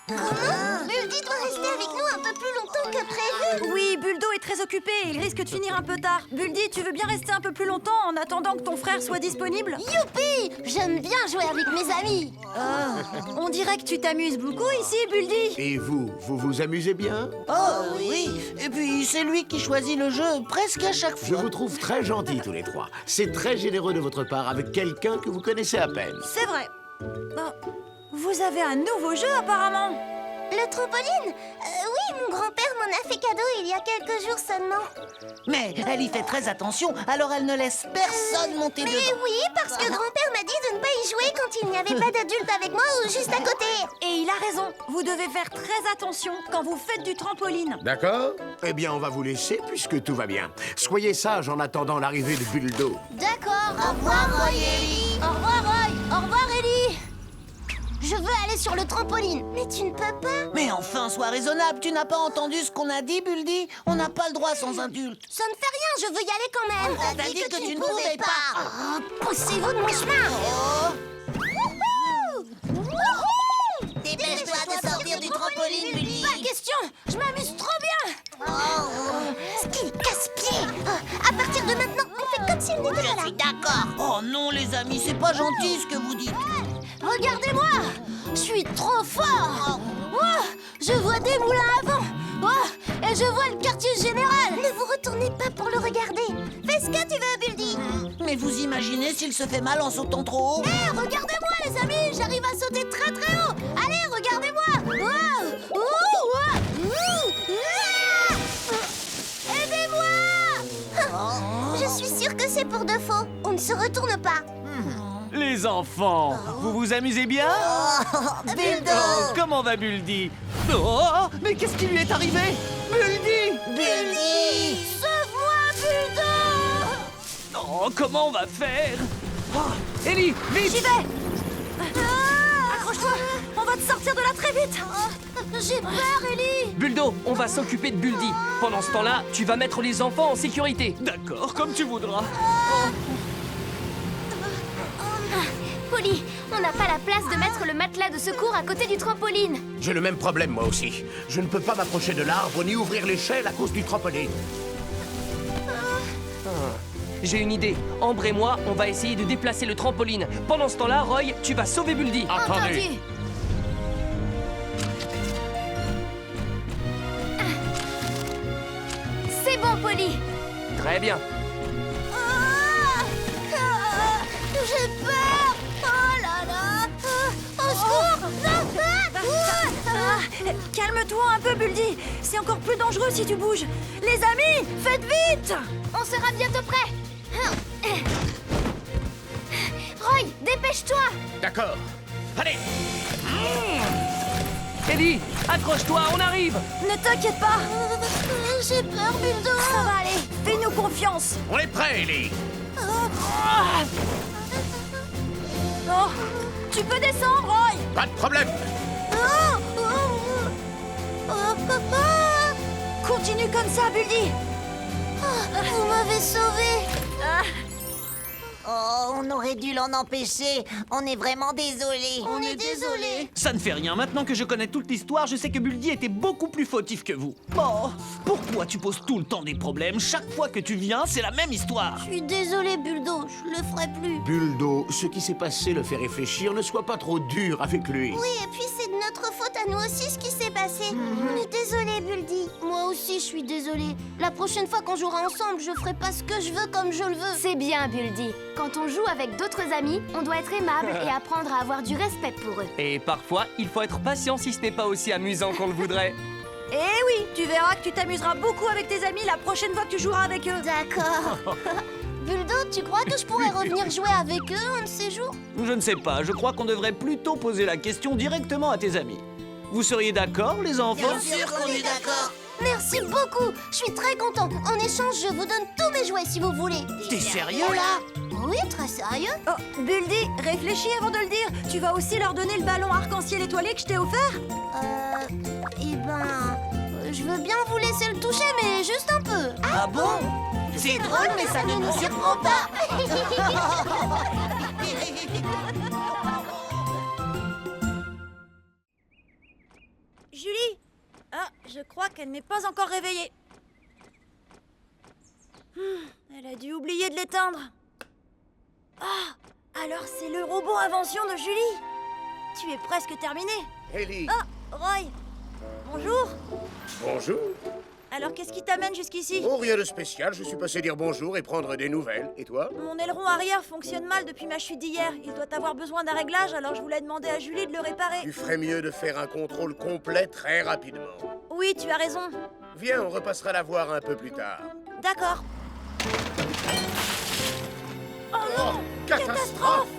Buldy doit rester avec nous un peu plus longtemps que prévu. Oui, Buldo est très occupé, il risque de finir un peu tard. Buldy, tu veux bien rester un peu plus longtemps en attendant que ton frère soit disponible? Youpi! J'aime bien jouer avec mes amis. On dirait que tu t'amuses beaucoup ici, Buldy. Et vous vous amusez bien? Oh oui. Et puis c'est lui qui choisit le jeu presque à chaque Je fois. vous trouve très gentils tous les trois. C'est très généreux de votre part avec quelqu'un que vous connaissez à peine. C'est vrai. Oh, vous avez un nouveau jeu apparemment. Le trampoline? Oui, mon grand-père m'en a fait cadeau il y a quelques jours seulement. Mais elle y fait très attention, alors elle ne laisse personne monter Mais dedans. oui, parce que grand-père m'a dit de ne pas y jouer quand il n'y avait pas d'adulte avec moi ou juste à côté. Et il a raison, vous devez faire très attention quand vous faites du trampoline. D'accord? Eh bien, on va vous laisser puisque tout va bien. Soyez sages en attendant l'arrivée de Buldo. D'accord, au revoir Roy et Ellie. Au revoir Roy, au revoir Ellie. Je veux aller sur le trampoline. Mais tu ne peux pas. Mais enfin, sois raisonnable, tu n'as pas entendu ce qu'on a dit, Buldy? On n'a pas le droit sans adulte. Ça ne fait rien, je veux y aller quand même. On t'a dit que tu ne pouvais pas. Oh, poussez-vous de mon chemin. Dépêche-toi de sortir du trampoline, Buldy. Pas question, je m'amuse trop bien. Ski casse-pied. À partir de maintenant, on fait comme s'il n'était pas là. D'accord. Oh non, les amis, c'est pas gentil ce que vous dites. Regardez-moi, je suis trop fort. Oh, je vois des moulins à vent. Oh, et je vois le quartier général. Ne vous retournez pas pour le regarder. Fais ce que tu veux, Buldy. Mais vous imaginez s'il se fait mal en sautant trop haut? Hé, regardez-moi, les amis, j'arrive à sauter très très haut. Allez, regardez-moi. Oh, aidez-moi. Je suis sûre que c'est pour de faux. On ne se retourne pas. Les enfants, vous vous amusez bien? Buldo! Oh, comment va Buldy? Oh, mais qu'est-ce qui lui est arrivé? Buldy! Buldy! Sauve-moi, Buldo. Oh, comment on va faire? Oh, Ellie, vite! J'y vais. Accroche-toi, on va te sortir de là très vite. J'ai peur, Ellie. Buldo, on va s'occuper de Buldy. Pendant ce temps-là, tu vas mettre les enfants en sécurité. D'accord, comme tu voudras. Polly, on n'a pas la place de mettre le matelas de secours à côté du trampoline. J'ai le même problème, moi aussi. Je ne peux pas m'approcher de l'arbre ni ouvrir l'échelle à cause du trampoline. J'ai une idée. Ambre et moi, on va essayer de déplacer le trampoline. Pendant ce temps-là, Roy, tu vas sauver Buldy. Attendez. C'est bon, Polly. Très bien. J'ai peur. Oh là là. Au secours. Calme-toi un peu, Buldy. C'est encore plus dangereux si tu bouges. Les amis, faites vite. On sera bientôt prêt. Roy, dépêche-toi. D'accord. Allez. Ellie, accroche-toi, on arrive. Ne t'inquiète pas. J'ai peur, Buldo. Ça va aller. Fais-nous confiance. On est prêts, Ellie. Oh, tu peux descendre, Roy. Pas de problème. Continue comme ça, Buldy. Vous m'avez sauvé. Oh, on aurait dû l'en empêcher. On est vraiment désolé. On est désolé. Ça ne fait rien. Maintenant que je connais toute l'histoire, je sais que Buldy était beaucoup plus fautif que vous. Oh, pourquoi tu poses tout le temps des problèmes? Chaque fois que tu viens, c'est la même histoire. Je suis désolé, Buldo. Je le ferai plus. Buldo, ce qui s'est passé le fait réfléchir. Ne sois pas trop dur avec lui. Oui, et puis c'est de notre faute à nous aussi ce qui s'est passé. On est désolé, Buldy. Moi aussi, je suis désolée. La prochaine fois qu'on jouera ensemble, je ferai pas ce que je veux comme je le veux. C'est bien, Buldy. Quand on joue avec d'autres amis, on doit être aimable et apprendre à avoir du respect pour eux. Et parfois, il faut être patient si ce n'est pas aussi amusant qu'on le voudrait. Eh oui, tu verras que tu t'amuseras beaucoup avec tes amis la prochaine fois que tu joueras avec eux. D'accord. Buldo, tu crois que je pourrais revenir jouer avec eux un de ces jours? Je ne sais pas, je crois qu'on devrait plutôt poser la question directement à tes amis. Vous seriez d'accord, les enfants? Bien sûr qu'on est d'accord. Merci beaucoup. Je suis très content. En échange, je vous donne tous mes jouets si vous voulez. T'es sérieux, là? Oui, très sérieux. Oh, Buldy, réfléchis avant de le dire. Tu vas aussi leur donner le ballon arc-en-ciel étoilé que je t'ai offert? Je veux bien vous laisser le toucher, mais juste un peu. Ah bon? C'est drôle, mais ça ne nous surprend pas. Julie! Ah, je crois qu'elle n'est pas encore réveillée. Elle a dû oublier de l'éteindre. Ah! Alors c'est le robot invention de Julie! Tu es presque terminé. Ellie, Ah! Roy! Bonjour! bonjour. Alors qu'est-ce qui t'amène jusqu'ici? Oh, rien de spécial, je suis passé dire bonjour et prendre des nouvelles. Et toi? Mon aileron arrière fonctionne mal depuis ma chute d'hier. Il doit avoir besoin d'un réglage, alors je voulais demander à Julie de le réparer. Tu ferais mieux de faire un contrôle complet très rapidement. Oui, tu as raison. Viens, on repassera la voir un peu plus tard. D'accord. Oh non! Catastrophe!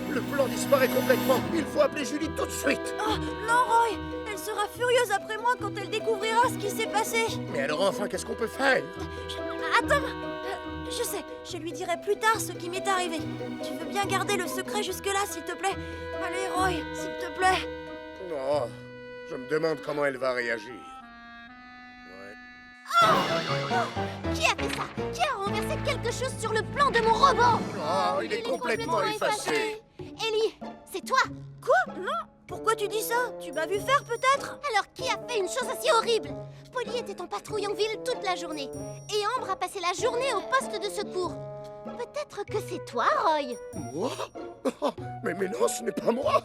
Le plan disparaît complètement. Il faut appeler Julie tout de suite. Oh, non, Roy! Elle sera furieuse après moi quand elle découvrira ce qui s'est passé. Mais alors enfin, qu'est-ce qu'on peut faire? Attends! Je sais, je lui dirai plus tard ce qui m'est arrivé. Tu veux bien garder le secret jusque-là, s'il te plaît? Allez, Roy, s'il te plaît. Oh, je me demande comment elle va réagir. Ouais. Qui a fait ça? Qui a renversé quelque chose sur le plan de mon robot? Oh, il est complètement effacé. Ellie, c'est toi? Quoi? Non? Pourquoi tu dis ça? Tu m'as vu faire, peut-être? Alors qui a fait une chose aussi horrible? Polly était en patrouille en ville toute la journée. Et Ambre a passé la journée au poste de secours. Peut-être que c'est toi, Roy? Moi? Oh, mais non, ce n'est pas moi.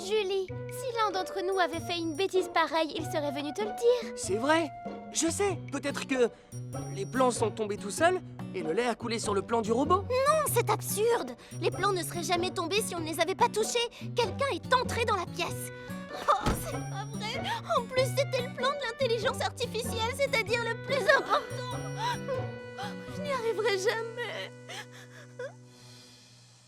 Julie, si l'un d'entre nous avait fait une bêtise pareille, il serait venu te le dire. C'est vrai. Je sais. Peut-être que les plans sont tombés tout seuls et le lait a coulé sur le plan du robot. Non, c'est absurde. Les plans ne seraient jamais tombés si on ne les avait pas touchés. Quelqu'un est entré dans la pièce. Oh, c'est pas vrai. En plus, c'était le plan de l'intelligence artificielle, c'est-à-dire le plus important. Je n'y arriverai jamais.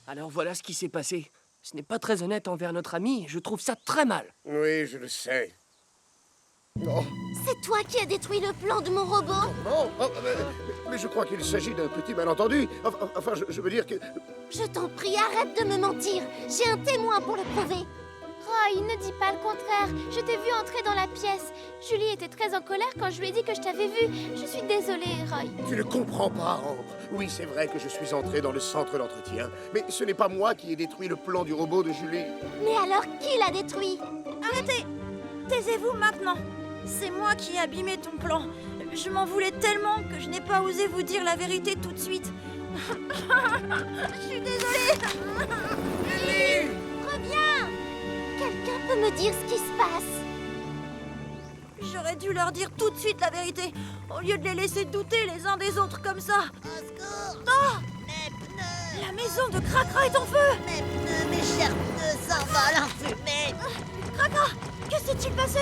Alors voilà ce qui s'est passé. Ce n'est pas très honnête envers notre ami. Je trouve ça très mal. Oui, je le sais. Oh, C'est toi qui as détruit le plan de mon robot. non. Oh, mais je crois qu'il s'agit d'un petit malentendu. Enfin, je veux dire que... Je t'en prie, arrête de me mentir. J'ai un témoin pour le prouver. Roy, ne dis pas le contraire. Je t'ai vu entrer dans la pièce. Julie était très en colère quand je lui ai dit que je t'avais vu. Je suis désolée, Roy. Tu ne comprends pas, Ambre. Oui, c'est vrai que je suis entré dans le centre d'entretien. Mais ce n'est pas moi qui ai détruit le plan du robot de Julie. Mais alors, qui l'a détruit? Arrêtez! Taisez-vous maintenant. C'est moi qui ai abîmé ton plan. Je m'en voulais tellement que je n'ai pas osé vous dire la vérité tout de suite. Je suis désolée. Reviens! Quelqu'un peut me dire ce qui se passe? J'aurais dû leur dire tout de suite la vérité, au lieu de les laisser douter les uns des autres comme ça. Ah! La maison de Cracra est en feu! Mes pneus, mes chers pneus s'envolent en fumée. Cracra, que s'est-il passé?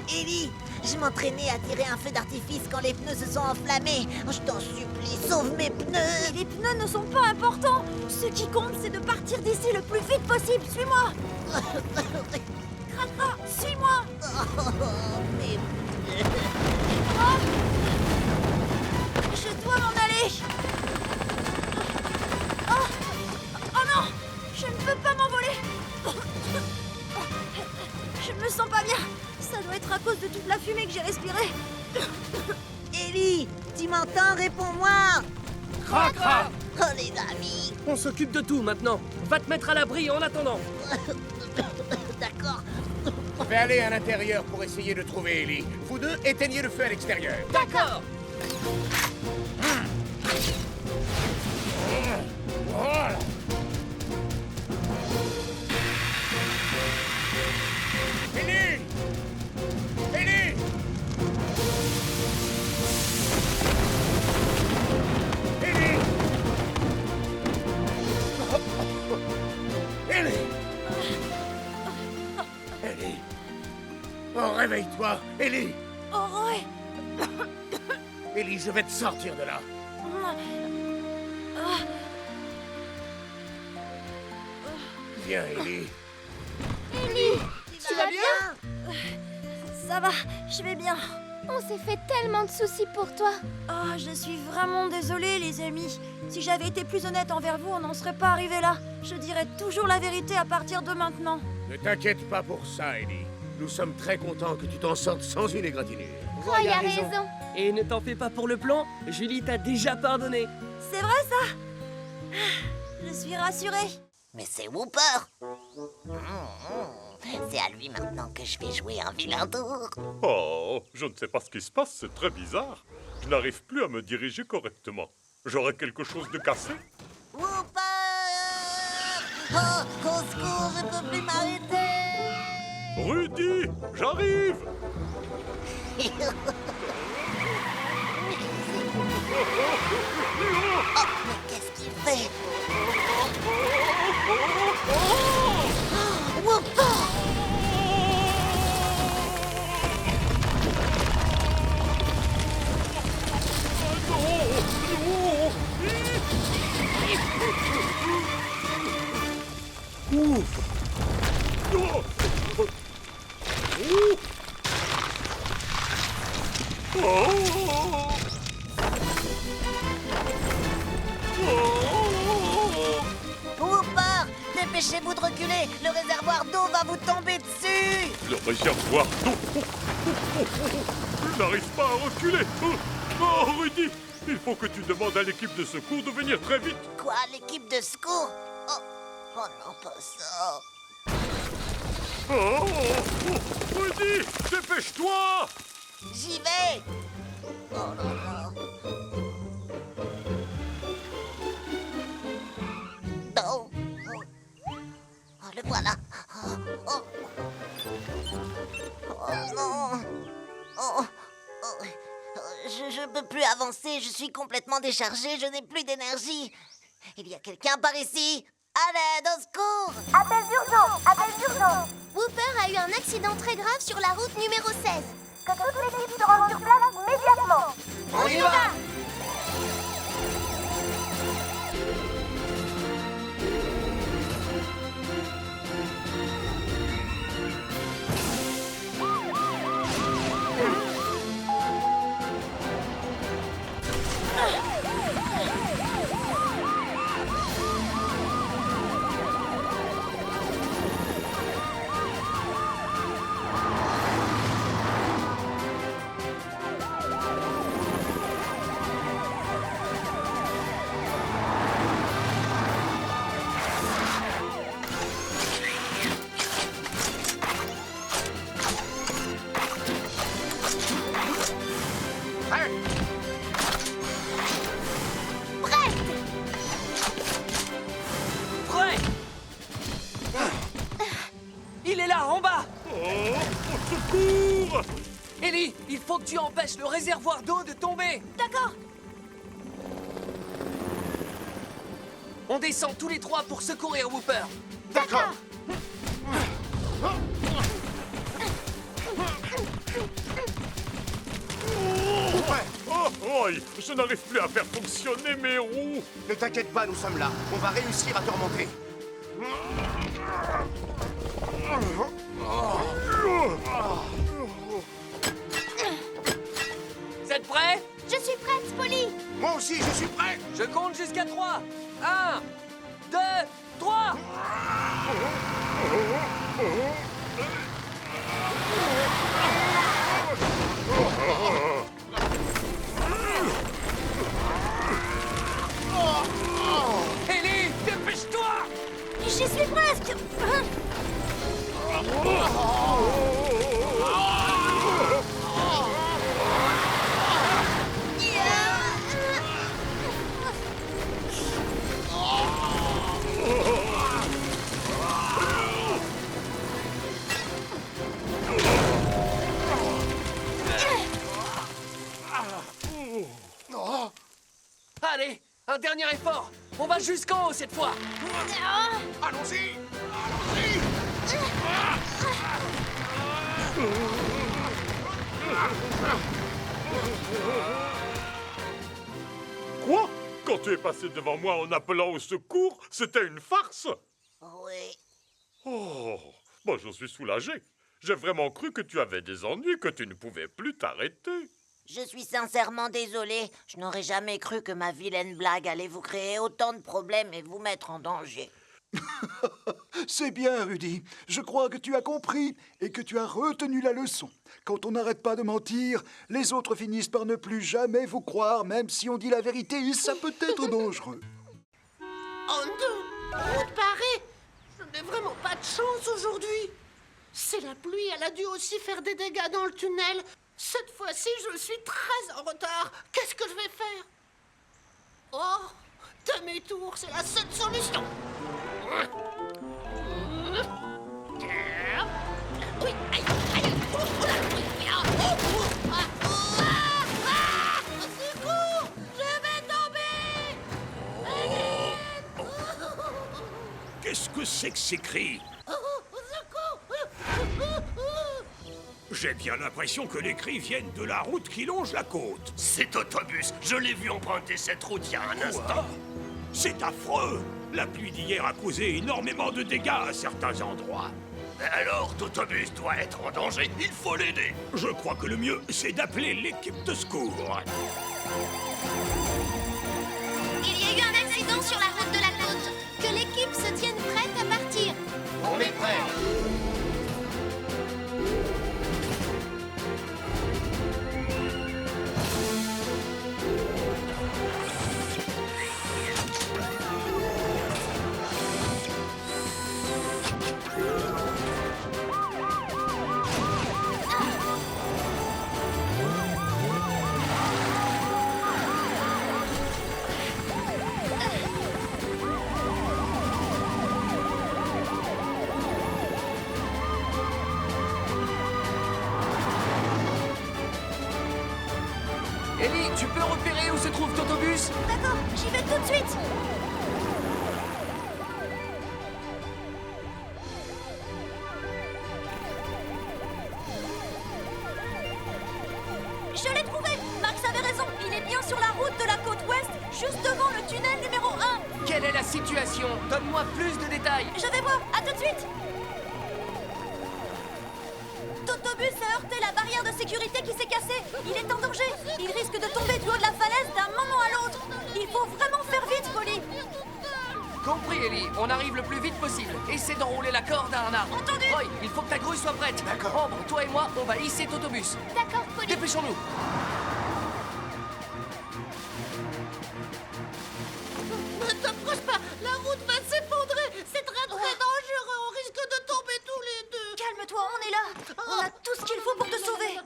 Ellie, je m'entraînais à tirer un feu d'artifice quand les pneus se sont enflammés. Je t'en supplie, sauve mes Mais pneus. les pneus ne sont pas importants. Ce qui compte, c'est de partir d'ici le plus vite possible. Suis-moi! Cracra, suis-moi! Mes Je dois m'en aller! Oh! Oh non! Je ne peux pas m'envoler! Je ne me sens pas bien! Ça doit être à cause de toute la fumée que j'ai respirée! Ellie, tu m'entends? Réponds-moi. Cracra! Oh les amis. On s'occupe de tout maintenant. Va te mettre à l'abri en attendant. D'accord. Je vais aller à l'intérieur pour essayer de trouver Ellie. Vous deux, éteignez le feu à l'extérieur. D'accord. Voilà. Ellie! Ellie! Ellie! Ellie! Ellie! Oh, réveille-toi! Ellie! Oh, Roy! Ellie, je vais te sortir de là! Viens, Ellie! Tu vas bien? Ça va, je vais bien. On s'est fait tellement de soucis pour toi. Oh, je suis vraiment désolée, les amis. Si j'avais été plus honnête envers vous, on n'en serait pas arrivé là. Je dirais toujours la vérité à partir de maintenant. Ne t'inquiète pas pour ça, Ellie. Nous sommes très contents que tu t'en sortes sans une égratignure. Roy a raison. Et ne t'en fais pas pour le plan. Julie t'a déjà pardonné. C'est vrai ça? Je suis rassurée. Mais c'est Whooper. C'est à lui maintenant que je vais jouer un vilain tour. Oh, je ne sais pas ce qui se passe, c'est très bizarre. Je n'arrive plus à me diriger correctement. J'aurais quelque chose de cassé? Whooper! Oh, au secours, je peux plus m'arrêter. Rudy, j'arrive! Oh, mais qu'est-ce qu'il fait? Whooper! Whooper, dépêchez-vous de reculer. Le réservoir d'eau va vous tomber dessus. Le réservoir d'eau. Je n'arrive pas à reculer. Oh, Rudy, il faut que tu demandes à l'équipe de secours de venir très vite. Quoi, l'équipe de secours? Oh non, pas ça. Oh, Rudy, dépêche-toi! J'y vais. Oh là là. Oh, le voilà. Oh non. Je peux plus avancer, je suis complètement déchargée, je n'ai plus d'énergie. Il y a quelqu'un par ici. À l'aide, au secours! Appel d'urgence! Appel d'urgence! Whooper a eu un accident très grave sur la route numéro 16. Que toute l'équipe se rende sur place immédiatement. On y va! Prêt! Il est là, en bas! Oh, au secours! Ellie, il faut que tu empêches le réservoir d'eau de tomber! D'accord. On descend tous les trois pour secourir Whooper. D'accord. Oh, je n'arrive plus à faire fonctionner mes roues. Ne t'inquiète pas, nous sommes là. On va réussir à te remonter. Vous êtes prêts? Je suis prête, Polly. Moi aussi, je suis prêt. Je compte jusqu'à 3. 1, 2, 3. Ellie, dépêche-toi! J'y suis presque. Allez, un dernier effort. On va jusqu'en haut cette fois. Allons-y. Quoi? Quand tu es passé devant moi en appelant au secours, c'était une farce? Oui. Oh, bon, je suis soulagé. J'ai vraiment cru que tu avais des ennuis, que tu ne pouvais plus t'arrêter. Je suis sincèrement désolée. Je n'aurais jamais cru que ma vilaine blague allait vous créer autant de problèmes et vous mettre en danger. C'est bien, Rudy. Je crois que tu as compris et que tu as retenu la leçon. Quand on n'arrête pas de mentir, les autres finissent par ne plus jamais vous croire, même si on dit la vérité, et ça peut être dangereux. Oh non, on paraît. Je n'ai vraiment pas de chance aujourd'hui. C'est la pluie, elle a dû aussi faire des dégâts dans le tunnel. Cette fois-ci, je suis très en retard. Qu'est-ce que je vais faire? Oh, demi-tour, c'est la seule solution. Oui, aïe, aïe, oh, oh là, oui, ah, oh, oh, ah, oh, ah, ah, au secours, je vais tomber. Qu'est-ce que c'est que ces cris? J'ai bien l'impression que les cris viennent de la route qui longe la côte. Cet autobus, je l'ai vu emprunter cette route il y a un instant. C'est affreux! La pluie d'hier a causé énormément de dégâts à certains endroits. Alors, Totobus doit être en danger, il faut l'aider. Je crois que le mieux, c'est d'appeler l'équipe de secours. Il y a eu un accident sur la route de la côte. Que l'équipe se tienne prête à partir. On est prêts. Ellie, tu peux repérer où se trouve Totobus? D'accord, j'y vais tout de suite. Je l'ai trouvé. Max avait raison. Il est bien sur la route de la côte ouest, juste devant le tunnel numéro 1. Quelle est la situation? Donne-moi plus de détails. Je vais voir. À tout de suite. Totobus a heurté la barrière de sécurité qui s'est cassée. Il est en danger. Il risque de tomber du haut de la falaise d'un moment à l'autre. Il faut vraiment faire vite, Polly. Compris, Ellie. On arrive le plus vite possible. Essaie d'enrouler la corde à un arbre. Entendu. Roy, il faut que ta grue soit prête. D'accord. Ambre, toi et moi, on va hisser Totobus. D'accord, Polly. Dépêchons-nous. Ne t'approche pas, la route va s'effondrer. C'est très dangereux, on risque de tomber tous les deux. Calme-toi, on est là. On a tout ce qu'il faut pour te sauver.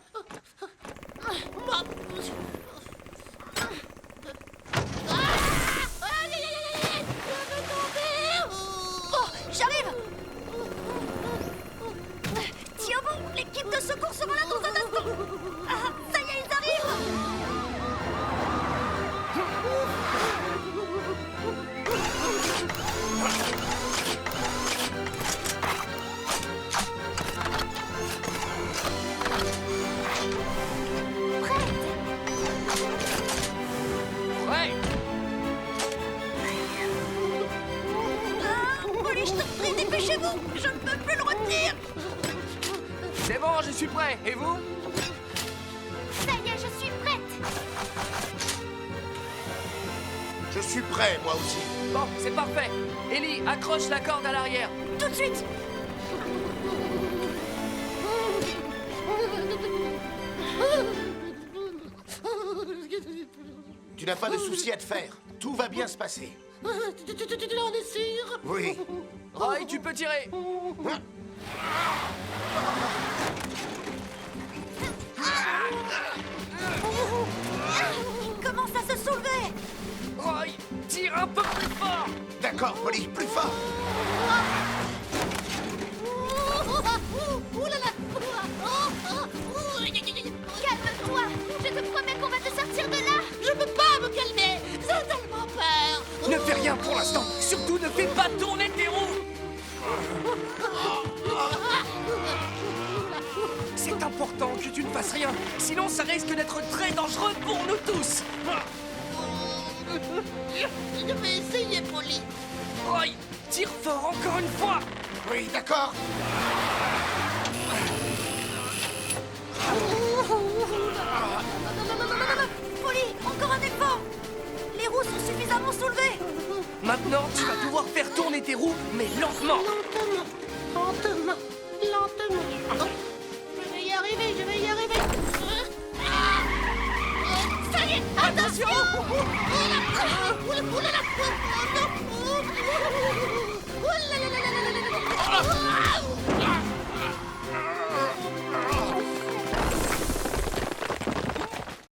Oh, j'arrive. Tiens bon, l'équipe de secours sera là dans un instant. Ah, ça y est, ils arrivent. Ouais. Polly, je t'en prie, dépêchez-vous. Je ne peux plus le retenir. C'est bon, je suis prêt. Et vous? Ça y est, je suis prête. Je suis prêt, moi aussi. Bon, c'est parfait. Ellie, accroche la corde à l'arrière. Tout de suite. Tu n'as pas de souci à te faire. Tout va bien se passer. Tu en es sûr? Oui. Roy, tu peux tirer. Il commence à se soulever. Roy, tire un peu plus fort. D'accord, Polly, plus fort. Calme-toi. Je te promets qu'on va te sortir de là. Je peux pas me calmer, j'ai tellement peur. Ne fais rien pour l'instant. Surtout ne fais pas tourner tes roues. C'est important que tu ne fasses rien. Sinon, ça risque d'être très dangereux pour nous tous. Je vais essayer, Polly. Roy, tire fort encore une fois. Oui, d'accord. Polly, encore un effort. Les roues sont suffisamment soulevées. Maintenant, tu vas pouvoir faire tourner tes roues, mais lentement. Lentement, lentement, lentement.